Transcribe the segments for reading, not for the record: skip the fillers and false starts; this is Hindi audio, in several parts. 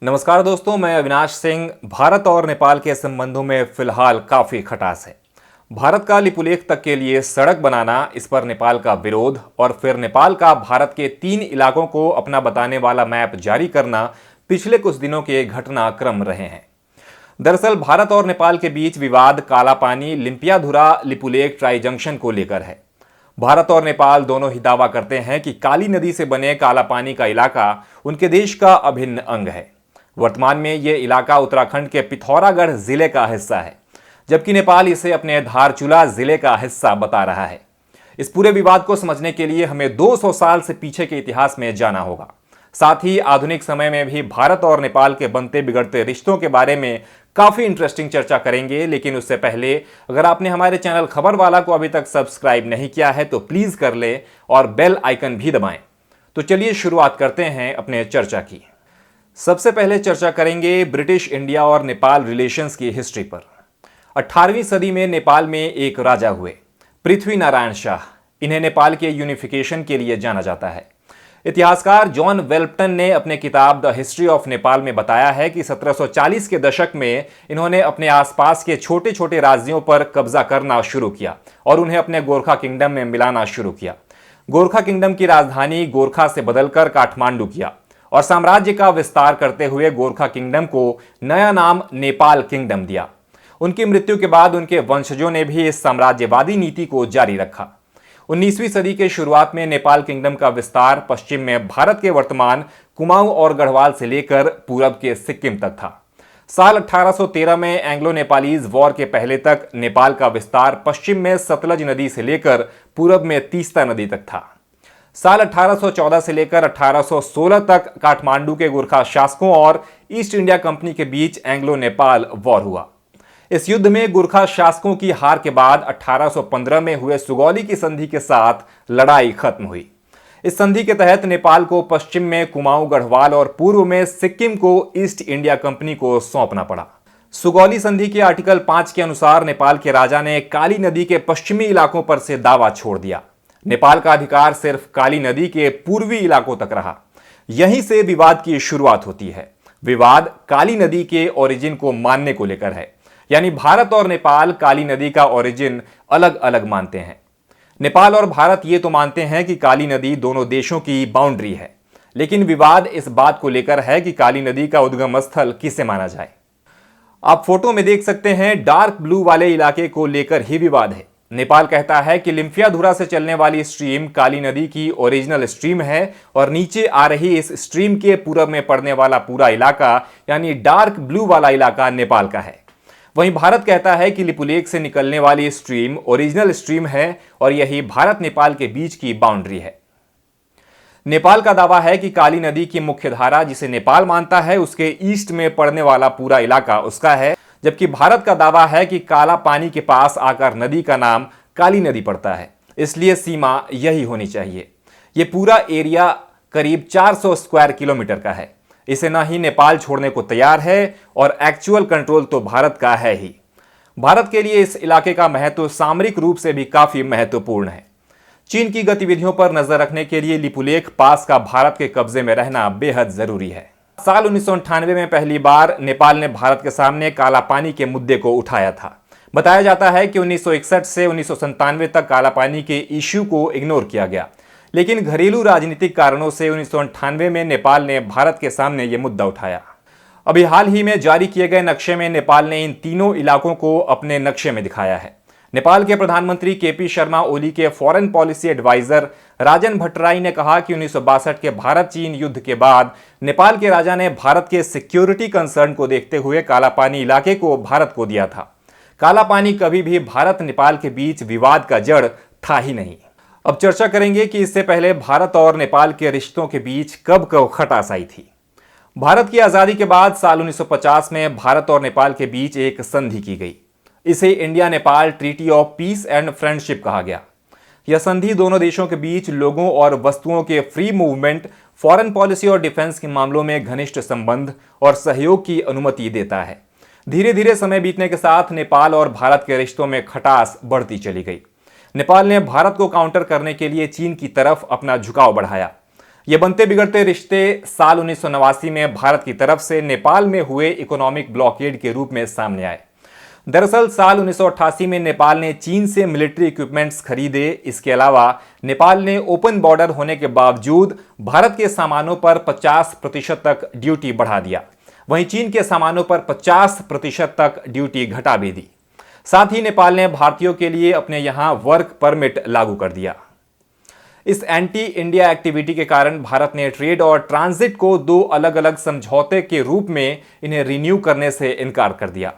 नमस्कार दोस्तों, मैं अविनाश सिंह। भारत और नेपाल के संबंधों में फिलहाल काफी खटास है। भारत का लिपुलेख तक के लिए सड़क बनाना, इस पर नेपाल का विरोध और फिर नेपाल का भारत के 3 इलाकों को अपना बताने वाला मैप जारी करना पिछले कुछ दिनों के घटनाक्रम रहे हैं। दरअसल भारत और नेपाल के बीच विवाद कालापानी लिम्पियाधुरा लिपुलेख ट्राई जंक्शन को लेकर है। भारत और नेपाल दोनों ही दावा करते हैं कि काली नदी से बने कालापानी का इलाका उनके देश का अभिन्न अंग है। वर्तमान में यह इलाका उत्तराखंड के पिथौरागढ़ जिले का हिस्सा है, जबकि नेपाल इसे अपने धारचूला जिले का हिस्सा बता रहा है। इस पूरे विवाद को समझने के लिए हमें 200 साल से पीछे के इतिहास में जाना होगा। साथ ही आधुनिक समय में भी भारत और नेपाल के बनते बिगड़ते रिश्तों के बारे में काफी इंटरेस्टिंग चर्चा करेंगे। लेकिन उससे पहले अगर आपने हमारे चैनल खबर वाला को अभी तक सब्सक्राइब नहीं किया है तो प्लीज कर ले और बेल आइकन भी दबाएं। तो चलिए शुरुआत करते हैं अपने चर्चा की। सबसे पहले चर्चा करेंगे ब्रिटिश इंडिया और नेपाल रिलेशंस की हिस्ट्री पर। 18वीं सदी में नेपाल में एक राजा हुए, पृथ्वी नारायण शाह। इन्हें नेपाल के यूनिफिकेशन के लिए जाना जाता है। इतिहासकार जॉन वेल्पटन ने अपने किताब द हिस्ट्री ऑफ नेपाल में बताया है कि 1740 के दशक में इन्होंने अपने आसपास के छोटे छोटे राज्यों पर कब्जा करना शुरू किया और उन्हें अपने गोरखा किंगडम में मिलाना शुरू किया। गोरखा किंगडम की राजधानी गोरखा से बदलकर काठमांडू किया और साम्राज्य का विस्तार करते हुए गोरखा किंगडम को नया नाम नेपाल किंगडम दिया। उनकी मृत्यु के बाद उनके वंशजों ने भी इस साम्राज्यवादी नीति को जारी रखा। 19वीं सदी के शुरुआत में नेपाल किंगडम का विस्तार पश्चिम में भारत के वर्तमान कुमाऊं और गढ़वाल से लेकर पूरब के सिक्किम तक था। साल 1813 में एंग्लो नेपालीज वॉर के पहले तक नेपाल का विस्तार पश्चिम में सतलज नदी से लेकर पूरब में तीस्ता नदी तक था। साल 1814 से लेकर 1816 तक काठमांडू के गोरखा शासकों और ईस्ट इंडिया कंपनी के बीच एंग्लो नेपाल वॉर हुआ। इस युद्ध में गोरखा शासकों की हार के बाद 1815 में हुए सुगौली की संधि के साथ लड़ाई खत्म हुई। इस संधि के तहत नेपाल को पश्चिम में कुमाऊं गढ़वाल और पूर्व में सिक्किम को ईस्ट इंडिया कंपनी को सौंपना पड़ा। सुगौली संधि के आर्टिकल 5 के अनुसार नेपाल के राजा ने काली नदी के पश्चिमी इलाकों पर से दावा छोड़ दिया। नेपाल का अधिकार सिर्फ काली नदी के पूर्वी इलाकों तक रहा। यहीं से विवाद की शुरुआत होती है। विवाद काली नदी के ओरिजिन को मानने को लेकर है, यानी भारत और नेपाल काली नदी का ओरिजिन अलग अलग मानते हैं। नेपाल और भारत ये तो मानते हैं कि काली नदी दोनों देशों की बाउंड्री है, लेकिन विवाद इस बात को लेकर है कि काली नदी का उद्गम स्थल किसे माना जाए। आप फोटो में देख सकते हैं, डार्क ब्लू वाले इलाके को लेकर ही विवाद है। नेपाल कहता है कि लिम्पियाधुरा से चलने वाली स्ट्रीम काली नदी की ओरिजिनल स्ट्रीम है और नीचे आ रही इस स्ट्रीम के पूरब में पड़ने वाला पूरा इलाका यानी डार्क ब्लू वाला इलाका नेपाल का है। वहीं भारत कहता है कि लिपुलेख से निकलने वाली स्ट्रीम ओरिजिनल स्ट्रीम है और यही भारत नेपाल के बीच की बाउंड्री है। नेपाल का दावा है कि काली नदी की मुख्य धारा जिसे नेपाल मानता है उसके ईस्ट में पड़ने वाला पूरा इलाका उसका है, जबकि भारत का दावा है कि काला पानी के पास आकर नदी का नाम काली नदी पड़ता है, इसलिए सीमा यही होनी चाहिए। यह पूरा एरिया करीब 400 स्क्वायर किलोमीटर का है। इसे ना ही नेपाल छोड़ने को तैयार है और एक्चुअल कंट्रोल तो भारत का है ही। भारत के लिए इस इलाके का महत्व सामरिक रूप से भी काफी महत्वपूर्ण है। चीन की गतिविधियों पर नजर रखने के लिए लिपुलेख पास का भारत के कब्जे में रहना बेहद जरूरी है। साल 1998 में पहली बार नेपाल ने भारत के सामने काला पानी के मुद्दे को उठाया था। बताया जाता है कि 1961 से 1997 तक काला पानी के इश्यू को इग्नोर किया गया, लेकिन घरेलू राजनीतिक कारणों से 1998 में नेपाल ने भारत के सामने यह मुद्दा उठाया। अभी हाल ही में जारी किए गए नक्शे में नेपाल ने इन तीनों इलाकों को अपने नक्शे में दिखाया है। नेपाल के प्रधानमंत्री केपी शर्मा ओली के फॉरेन पॉलिसी एडवाइजर राजन भट्टराई ने कहा कि 1962 के भारत चीन युद्ध के बाद नेपाल के राजा ने भारत के सिक्योरिटी कंसर्न को देखते हुए काला पानी इलाके को भारत को दिया था। काला पानी कभी भी भारत नेपाल के बीच विवाद का जड़ था ही नहीं। अब चर्चा करेंगे कि इससे पहले भारत और नेपाल के रिश्तों के बीच कब कब खटास आई थी। भारत की आजादी के बाद साल 1950 में भारत और नेपाल के बीच एक संधि की गई। इसे India Nepal treaty of peace and friendship कहा गया। यह संधि दोनों देशों के बीच लोगों और वस्तुओं के फ्री मूवमेंट, फॉरेन पॉलिसी और डिफेंस के मामलों में घनिष्ठ संबंध और सहयोग की अनुमति देता है। धीरे धीरे समय बीतने के साथ नेपाल और भारत के रिश्तों में खटास बढ़ती चली गई। नेपाल ने भारत को काउंटर करने के लिए चीन की तरफ अपना झुकाव बढ़ाया। ये बनते बिगड़ते रिश्ते साल 1989 में भारत की तरफ से नेपाल में हुए इकोनॉमिक ब्लॉकेड के रूप में सामने आए। दरअसल साल 1988 में नेपाल ने चीन से मिलिट्री इक्विपमेंट्स खरीदे। इसके अलावा नेपाल ने ओपन बॉर्डर होने के बावजूद भारत के सामानों पर 50% तक ड्यूटी बढ़ा दिया। वहीं चीन के सामानों पर 50% तक ड्यूटी घटा भी दी। साथ ही नेपाल ने भारतीयों के लिए अपने यहां वर्क परमिट लागू कर दिया। इस एंटी इंडिया एक्टिविटी के कारण भारत ने ट्रेड और ट्रांजिट को दो अलग अलग समझौते के रूप में इन्हें रिन्यू करने से इनकार कर दिया।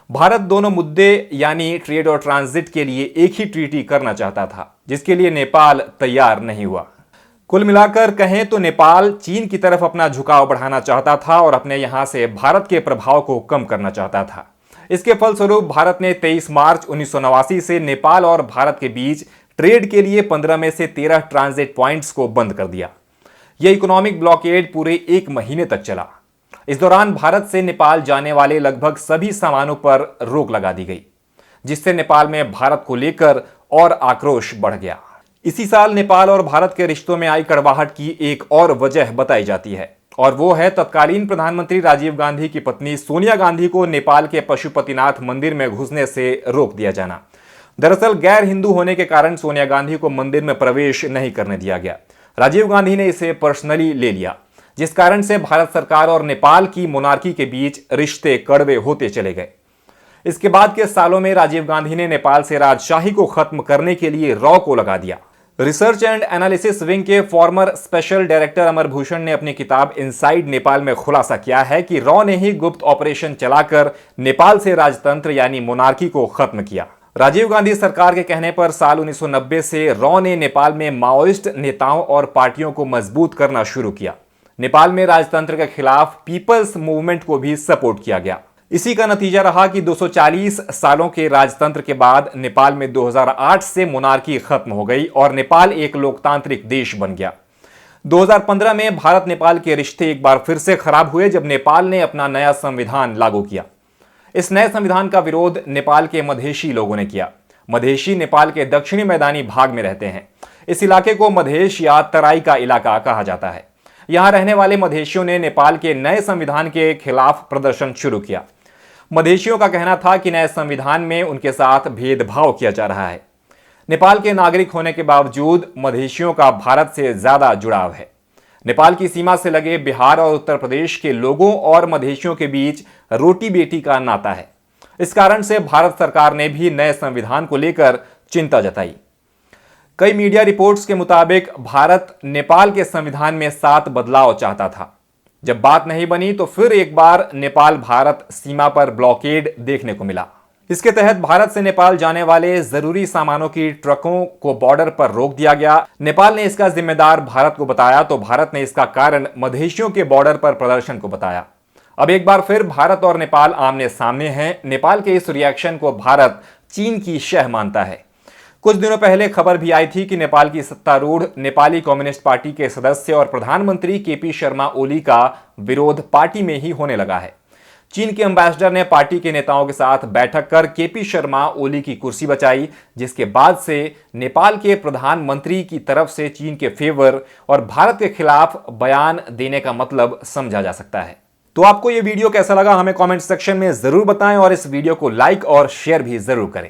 भारत दोनों मुद्दे यानी ट्रेड और ट्रांजिट के लिए एक ही ट्रीटी करना चाहता था, जिसके लिए नेपाल तैयार नहीं हुआ। कुल मिलाकर कहें तो नेपाल चीन की तरफ अपना झुकाव बढ़ाना चाहता था और अपने यहां से भारत के प्रभाव को कम करना चाहता था। इसके फलस्वरूप भारत ने 23 मार्च 1989 से नेपाल और भारत के बीच ट्रेड के लिए 15 में से 13 ट्रांजिट पॉइंट्स को बंद कर दिया। यह इकोनॉमिक ब्लॉकेड पूरे एक महीने तक चला। इस दौरान भारत से नेपाल जाने वाले लगभग सभी सामानों पर रोक लगा दी गई, जिससे नेपाल में भारत को लेकर और आक्रोश बढ़ गया। इसी साल नेपाल और भारत के रिश्तों में आई कड़वाहट की एक और वजह बताई जाती है, और वो है तत्कालीन प्रधानमंत्री राजीव गांधी की पत्नी सोनिया गांधी को नेपाल के पशुपतिनाथ मंदिर में घुसने से रोक दिया जाना। दरअसल गैर हिंदू होने के कारण सोनिया गांधी को मंदिर में प्रवेश नहीं करने दिया गया। राजीव गांधी ने इसे पर्सनली ले लिया, जिस कारण से भारत सरकार और नेपाल की मोनार्की के बीच रिश्ते कड़वे होते चले गए। इसके बाद के सालों में राजीव गांधी ने नेपाल से राजशाही को खत्म करने के लिए रॉ को लगा दिया। रिसर्च एंड एनालिसिस विंग के फॉर्मर स्पेशल डायरेक्टर अमर भूषण ने अपनी किताब इनसाइड नेपाल में खुलासा किया है कि रॉ ने ही गुप्त ऑपरेशन चलाकर नेपाल से राजतंत्र यानी मोनार्की को खत्म किया। राजीव गांधी सरकार के कहने पर साल 1990 से रॉ ने नेपाल में माओइस्ट नेताओं और पार्टियों को मजबूत करना शुरू किया। नेपाल में राजतंत्र के खिलाफ पीपल्स मूवमेंट को भी सपोर्ट किया गया। इसी का नतीजा रहा कि 240 सालों के राजतंत्र के बाद नेपाल में 2008 से मोनार्की खत्म हो गई और नेपाल एक लोकतांत्रिक देश बन गया। 2015 में भारत नेपाल के रिश्ते एक बार फिर से खराब हुए जब नेपाल ने अपना नया संविधान लागू किया। इस नए संविधान का विरोध नेपाल के मधेशी लोगों ने किया। मधेशी नेपाल के दक्षिणी मैदानी भाग में रहते हैं। इस इलाके को मधेश या तराई का इलाका कहा जाता है। यहां रहने वाले मधेशियों ने नेपाल के नए संविधान के खिलाफ प्रदर्शन शुरू किया। मधेशियों का कहना था कि नए संविधान में उनके साथ भेदभाव किया जा रहा है। नेपाल के नागरिक होने के बावजूद मधेशियों का भारत से ज्यादा जुड़ाव है। नेपाल की सीमा से लगे बिहार और उत्तर प्रदेश के लोगों और मधेशियों के बीच रोटी बेटी का नाता है। इस कारण से भारत सरकार ने भी नए संविधान को लेकर चिंता जताई। कई मीडिया रिपोर्ट्स के मुताबिक भारत नेपाल के संविधान में 7 बदलाव चाहता था। जब बात नहीं बनी तो फिर एक बार नेपाल भारत सीमा पर ब्लॉकेड देखने को मिला। इसके तहत भारत से नेपाल जाने वाले जरूरी सामानों की ट्रकों को बॉर्डर पर रोक दिया गया। नेपाल ने इसका जिम्मेदार भारत को बताया तो भारत ने इसका कारण मधेशियों के बॉर्डर पर प्रदर्शन को बताया। अब एक बार फिर भारत और नेपाल आमने सामने हैं। नेपाल के इस रिएक्शन को भारत चीन की शह मानता है। कुछ दिनों पहले खबर भी आई थी कि नेपाल की सत्तारूढ़ नेपाली कम्युनिस्ट पार्टी के सदस्य और प्रधानमंत्री केपी शर्मा ओली का विरोध पार्टी में ही होने लगा है। चीन के एम्बेसडर ने पार्टी के नेताओं के साथ बैठक कर केपी शर्मा ओली की कुर्सी बचाई, जिसके बाद से नेपाल के प्रधानमंत्री की तरफ से चीन के फेवर और भारत के खिलाफ बयान देने का मतलब समझा जा सकता है। तो आपको यह वीडियो कैसा लगा हमें कमेंट सेक्शन में जरूर बताएं और इस वीडियो को लाइक और शेयर भी जरूर करें।